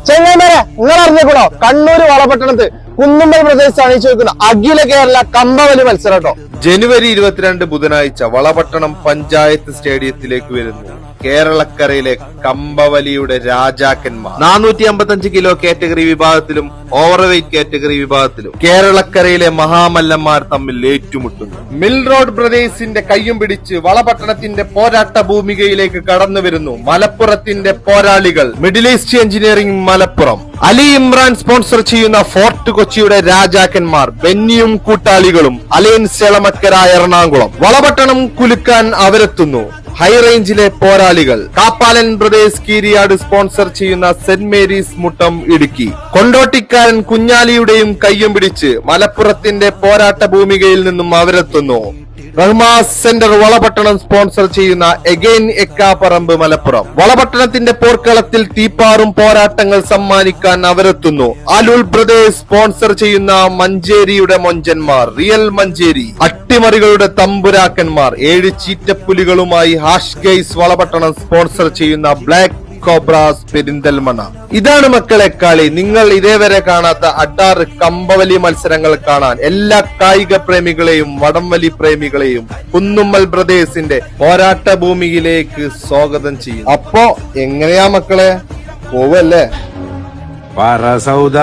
ചെങ്ങന്മാരെ നിങ്ങൾ അറിഞ്ഞേക്കണോ? കണ്ണൂര് വളപട്ടണത്ത് കുന്നുമ്മൽ പ്രദേശത്താണ് ഈ ചോദിക്കുന്ന അഖില കേരള കമ്പവലി മത്സരം കേട്ടോ. ജനുവരി 22 ബുധനാഴ്ച വളപട്ടണം പഞ്ചായത്ത് സ്റ്റേഡിയത്തിലേക്ക് വരുന്നു കേരളക്കരയിലെ കമ്പവലിയുടെ രാജാക്കന്മാർ. 455 കിലോ കാറ്റഗറി വിഭാഗത്തിലും ഓവർ വെയ്റ്റ് കാറ്റഗറി വിഭാഗത്തിലും കേരളക്കരയിലെ മഹാമല്ലന്മാർ തമ്മിൽ ഏറ്റുമുട്ടുന്നു. മിൽ റോഡ് ബ്രദേഴ്സിന്റെ കയ്യും പിടിച്ച് വളപട്ടണത്തിന്റെ പോരാട്ട ഭൂമികയിലേക്ക് കടന്നു വരുന്നു മലപ്പുറത്തിന്റെ പോരാളികൾ. Middle east engineering Malappuram, Ali Imran sponsor ചെയ്യുന്ന ഫോർട്ട് കൊച്ചിയുടെ രാജാക്കന്മാർ ബെന്നിയും കൂട്ടാളികളും അലയൻസ് എളമക്കര എറണാകുളം. വളപട്ടണം കുലുക്കാൻ അവരെത്തുന്നു ഹൈറേഞ്ചിലെ പോരാളികൾ. കാപ്പാലൻ ബ്രദേഴ്സ് കീരിയാട് സ്പോൺസർ ചെയ്യുന്ന സെന്റ് മേരീസ് മുട്ടം ഇടുക്കി. കൊണ്ടോട്ടിക്കാരൻ കുഞ്ഞാലിയുടെയും കയ്യും പിടിച്ച് മലപ്പുറത്തിന്റെ പോരാട്ട ഭൂമികയിൽ നിന്നും അവരെത്തുന്നു റഹ്മാസ് സെന്റർ വളപട്ടണം സ്പോൺസർ ചെയ്യുന്ന എഗെയിൻ എക്കാപ്പറമ്പ് മലപ്പുറം. വളപട്ടണത്തിന്റെ പോർക്കളത്തിൽ തീപ്പാറും പോരാട്ടങ്ങൾ സമ്മാനിക്കാൻ അവരെത്തുന്നു അലുൽ ബ്രദേഴ്സ് സ്പോൺസർ ചെയ്യുന്ന മഞ്ചേരിയുടെ മൊഞ്ചന്മാർ real Manjeri. അട്ടിമറികളുടെ തമ്പുരാക്കന്മാർ 7 ചീറ്റപ്പുലികളുമായി hash guys Valapattanam sponsor ചെയ്യുന്ന ബ്ലാക്ക് കോബ്രാസ് പെരിന്തൽമണ്ണ. ഇതാണ് മക്കളെ കളി. നിങ്ങൾ ഇതേവരെ കാണാത്ത 6 കമ്പവലി മത്സരങ്ങൾ കാണാൻ എല്ലാ കായിക പ്രേമികളെയും വടംവലി പ്രേമികളെയും കുന്നുമ്മൽ ബ്രദേഴ്സിന്റെ പോരാട്ട ഭൂമിയിലേക്ക് സ്വാഗതം ചെയ്യും. അപ്പോ എങ്ങനെയാ മക്കളെ, പോവല്ലേ? പറ സൗദ.